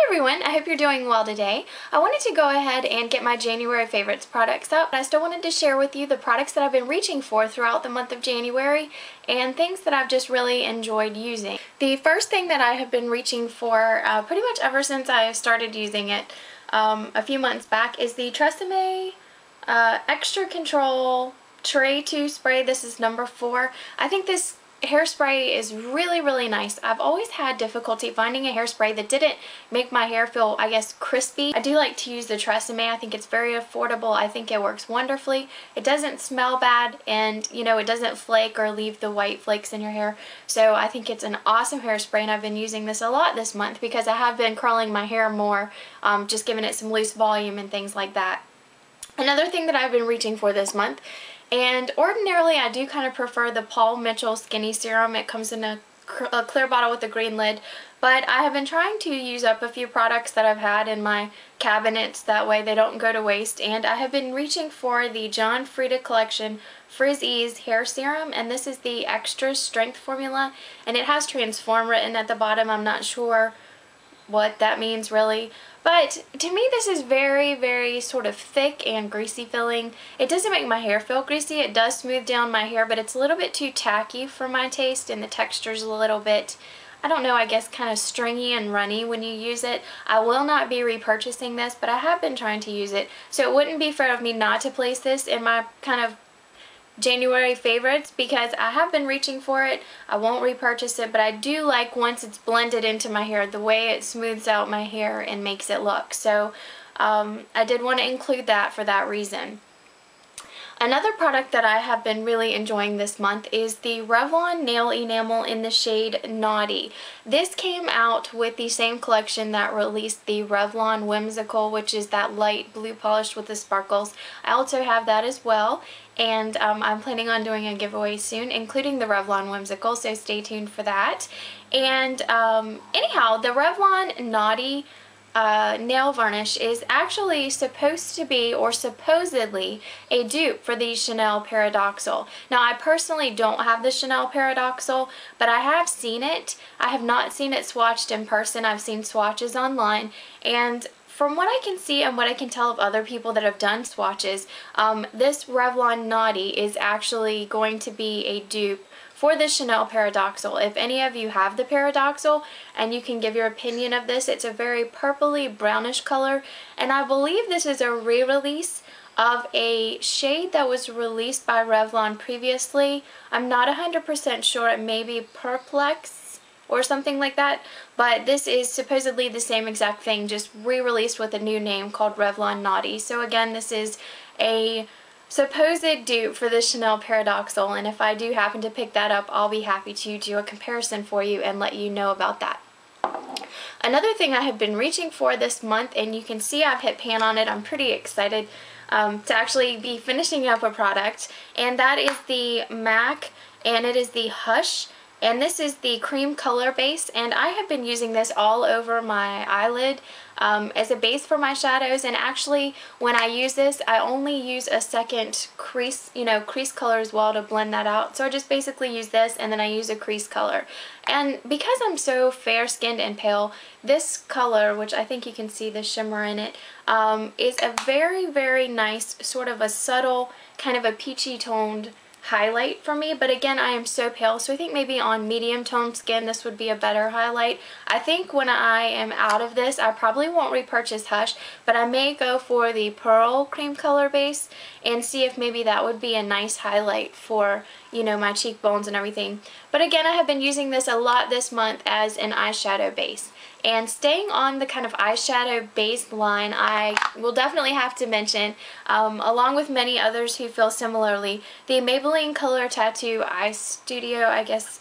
everyone, I hope you're doing well today. I wanted to go ahead and get my January favorites products up. I still wanted to share with you the products that I've been reaching for throughout the month of January and things that I've just really enjoyed using. The first thing that I have been reaching for pretty much ever since I started using it a few months back is the Tresemme Extra Control Tray 2 spray. This is number 4. I think this hairspray is really nice. I've always had difficulty finding a hairspray that didn't make my hair feel, I guess, crispy. I do like to use the Tresemme. I think it's very affordable. I think it works wonderfully. It doesn't smell bad, and you know, it doesn't flake or leave the white flakes in your hair. So I think it's an awesome hairspray, and I've been using this a lot this month because I have been curling my hair more, just giving it some loose volume and things like that. Another thing that I've been reaching for this month, and ordinarily I do kind of prefer the Paul Mitchell Skinny Serum. It comes in a clear bottle with a green lid, but I have been trying to use up a few products that I've had in my cabinets, that way they don't go to waste, and I have been reaching for the John Frieda Collection Frizz Ease Hair Serum, and this is the extra strength formula, and it has Transform written at the bottom. I'm not sure what that means really, but to me this is very sort of thick and greasy feeling. It doesn't make my hair feel greasy. It does smooth down my hair, but it's a little bit too tacky for my taste, and the texture's a little bit, I don't know, I guess kind of stringy and runny when you use it. I will not be repurchasing this, but I have been trying to use it, so it wouldn't be fair of me not to place this in my kind of January favorites because I have been reaching for it. I won't repurchase it, but I do like once it's blended into my hair, the way it smooths out my hair and makes it look. So I did want to include that for that reason. Another product that I have been really enjoying this month is the Revlon Nail Enamel in the shade Naughty. This came out with the same collection that released the Revlon Whimsical, which is that light blue polish with the sparkles. I also have that as well, and I'm planning on doing a giveaway soon, including the Revlon Whimsical, so stay tuned for that. And anyhow, the Revlon Naughty nail varnish is actually supposed to be, or supposedly, a dupe for the Channel Paradoxal. Now, I personally don't have the Channel Paradoxal, but I have seen it. I have not seen it swatched in person. I've seen swatches online, and from what I can see and what I can tell of other people that have done swatches, this Revlon Naughty is actually going to be a dupe for the Channel Paradoxal. If any of you have the Paradoxal and you can give your opinion of this, it's a very purpley brownish color, and I believe this is a re-release of a shade that was released by Revlon previously. I'm not 100% sure. It may be Perplex or something like that, but this is supposedly the same exact thing, just re-released with a new name called Revlon Naughty. So again, this is a supposed dupe for the Channel Paradoxal, and if I do happen to pick that up, I'll be happy to do a comparison for you and let you know about that. Another thing I have been reaching for this month, and you can see I've hit pan on it, I'm pretty excited to actually be finishing up a product, and that is the MAC, and it is the Hush. And this is the cream color base, and I have been using this all over my eyelid as a base for my shadows. And actually, when I use this, I only use a second crease, crease color as well to blend that out. So I just basically use this, and then I use a crease color. And because I'm so fair-skinned and pale, this color, which I think you can see the shimmer in it, is a very nice, sort of a subtle, kind of a peachy toned highlight for me. But again, I am so pale, so I think maybe on medium toned skin this would be a better highlight. I think when I am out of this, I probably won't repurchase Hush, but I may go for the Pearl cream color base and see if maybe that would be a nice highlight for, my cheekbones and everything. But again, I have been using this a lot this month as an eyeshadow base. And staying on the kind of eyeshadow base line, I will definitely have to mention, along with many others who feel similarly, the Maybelline Color Tattoo Eye Studio, I guess,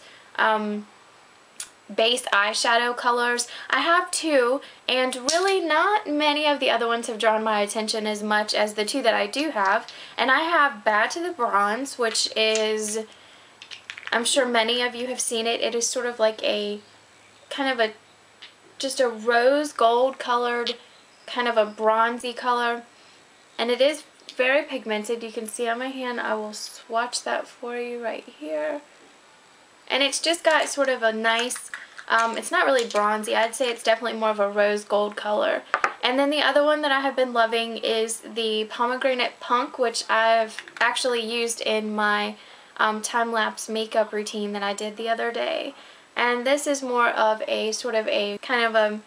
base eyeshadow colors. I have 2, and really not many of the other ones have drawn my attention as much as the 2 that I do have. And I have Bad to the Bronze, which is, I'm sure many of you have seen it. It is sort of like a, kind of a, just a rose gold colored, kind of a bronzy color, and it is very pigmented. You can see on my hand. I will swatch that for you right here, and it's just got sort of a nice It's not really bronzy. I'd say it's definitely more of a rose gold color. And then the other one that I have been loving is the Pomegranate Punk, which I've actually used in my time-lapse makeup routine that I did the other day. And this is more of a sort of a kind of a,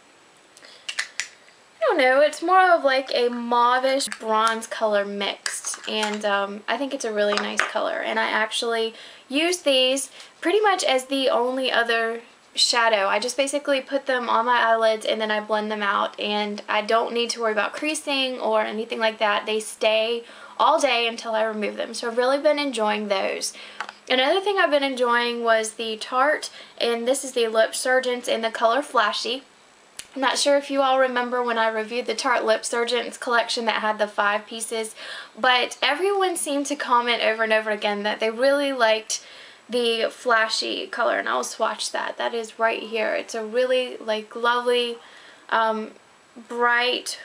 I don't know, it's more of like a mauvish bronze color mixed, and I think it's a really nice color. And I actually use these pretty much as the only other shadow. I just basically put them on my eyelids and then I blend them out, and I don't need to worry about creasing or anything like that. They stay all day until I remove them, so I've really been enjoying those. Another thing I've been enjoying was the Tarte, and this is the Lip Surgeons in the color Flashy. I'm not sure if you all remember when I reviewed the Tarte Lip Surgeons collection that had the 5 pieces, but everyone seemed to comment over and over again that they really liked the Flashy color, and I'll swatch that. That is right here. It's a really like lovely bright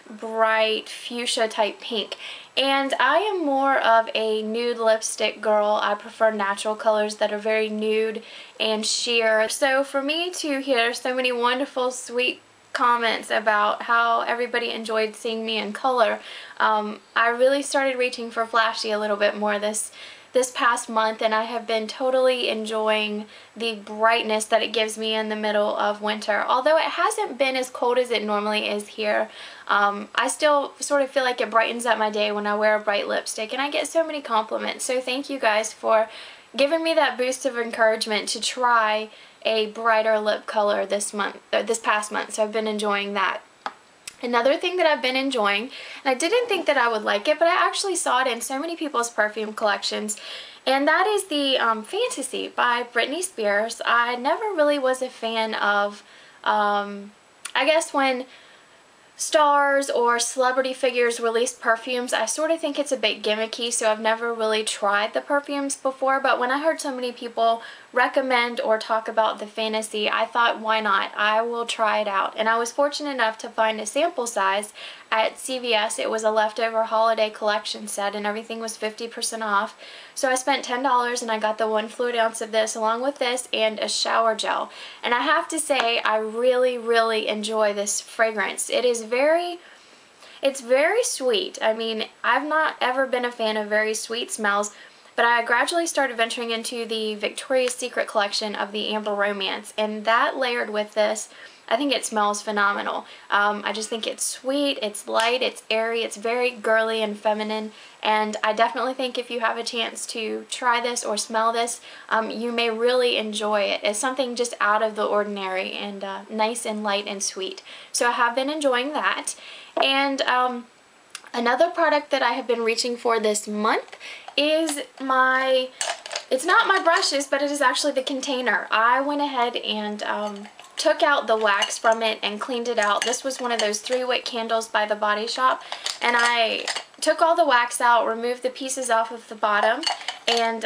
fuchsia type pink, and I am more of a nude lipstick girl. I prefer natural colors that are very nude and sheer. So for me to hear so many wonderful sweet comments about how everybody enjoyed seeing me in color, I really started reaching for Flashy a little bit more this past month, and I have been totally enjoying the brightness that it gives me in the middle of winter. Although it hasn't been as cold as it normally is here, I still sort of feel like it brightens up my day when I wear a bright lipstick, and I get so many compliments. So thank you guys for giving me that boost of encouragement to try a brighter lip color this past month. So I've been enjoying that. Another thing that I've been enjoying, and I didn't think that I would like it, but I actually saw it in so many people's perfume collections, and that is the Fantasy by Britney Spears. I never really was a fan of, I guess when stars or celebrity figures release perfumes, I sort of think it's a bit gimmicky, so I've never really tried the perfumes before. But when I heard so many people recommend or talk about the Fantasy, I thought, why not? I will try it out. And I was fortunate enough to find a sample size at CVS. It was a leftover holiday collection set, and everything was 50% off. So I spent $10 and I got the 1 fluid ounce of this along with this and a shower gel. And I have to say, I really enjoy this fragrance. It's very sweet. I mean, I've not ever been a fan of very sweet smells, but I gradually started venturing into the Victoria's Secret collection of the Amber Romance, and that layered with this, I think it smells phenomenal. I just think it's sweet, it's light, it's airy, it's very girly and feminine, and I definitely think if you have a chance to try this or smell this, you may really enjoy it. It's something just out of the ordinary and nice and light and sweet. So I have been enjoying that. And another product that I have been reaching for this month is it's not my brushes, but it is actually the container. I went ahead and took out the wax from it and cleaned it out. This was one of those 3-wick candles by the Body Shop, and I took all the wax out, removed the pieces off of the bottom, and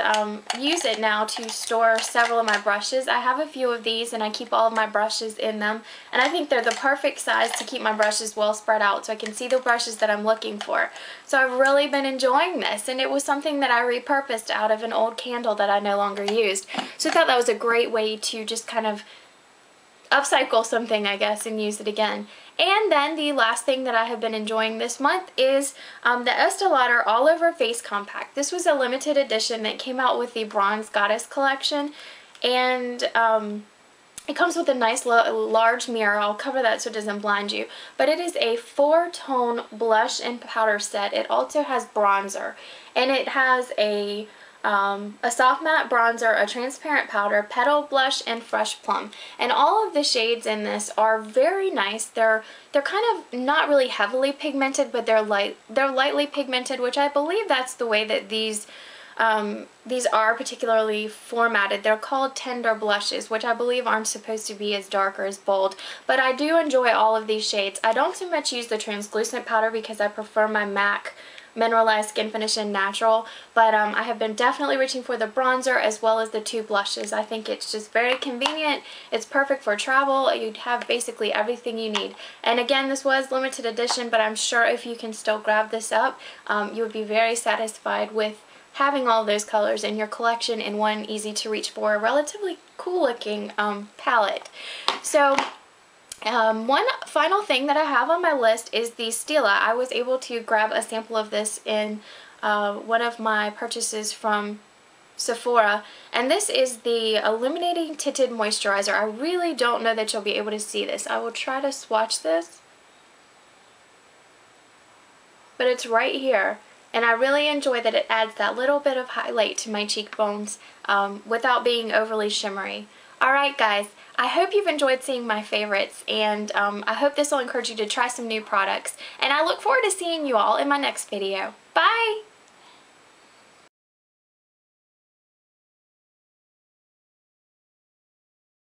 use it now to store several of my brushes. I have a few of these and I keep all of my brushes in them, and I think they're the perfect size to keep my brushes well spread out so I can see the brushes that I'm looking for. So I've really been enjoying this, and it was something that I repurposed out of an old candle that I no longer used. So I thought that was a great way to just kind of upcycle something, I guess, and use it again. And then the last thing that I have been enjoying this month is the Estee Lauder All Over Face Compact. This was a limited edition that came out with the Bronze Goddess collection, and it comes with a nice large mirror. I'll cover that so it doesn't blind you. But it is a 4-tone blush and powder set. It also has bronzer, and it has a soft matte bronzer, a transparent powder, petal blush, and fresh plum. And all of the shades in this are very nice. They're kind of not really heavily pigmented, but they're lightly pigmented, which I believe that's the way that these are particularly formatted. They're called tender blushes, which I believe aren't supposed to be as dark or as bold. But I do enjoy all of these shades. I don't so much use the translucent powder because I prefer my MAC Mineralized Skin Finish in Natural, but I have been definitely reaching for the bronzer as well as the 2 blushes. I think it's just very convenient. It's perfect for travel. You'd have basically everything you need. And again, this was limited edition, but I'm sure if you can still grab this up, you would be very satisfied with having all those colors in your collection in one easy to reach for, relatively cool looking palette. So one final thing that I have on my list is the Stila. I was able to grab a sample of this in one of my purchases from Sephora, and this is the Illuminating Tinted Moisturizer. I really don't know that you'll be able to see this. I will try to swatch this, but it's right here, and I really enjoy that it adds that little bit of highlight to my cheekbones without being overly shimmery. Alright guys, I hope you've enjoyed seeing my favorites, and I hope this will encourage you to try some new products, and I look forward to seeing you all in my next video. Bye!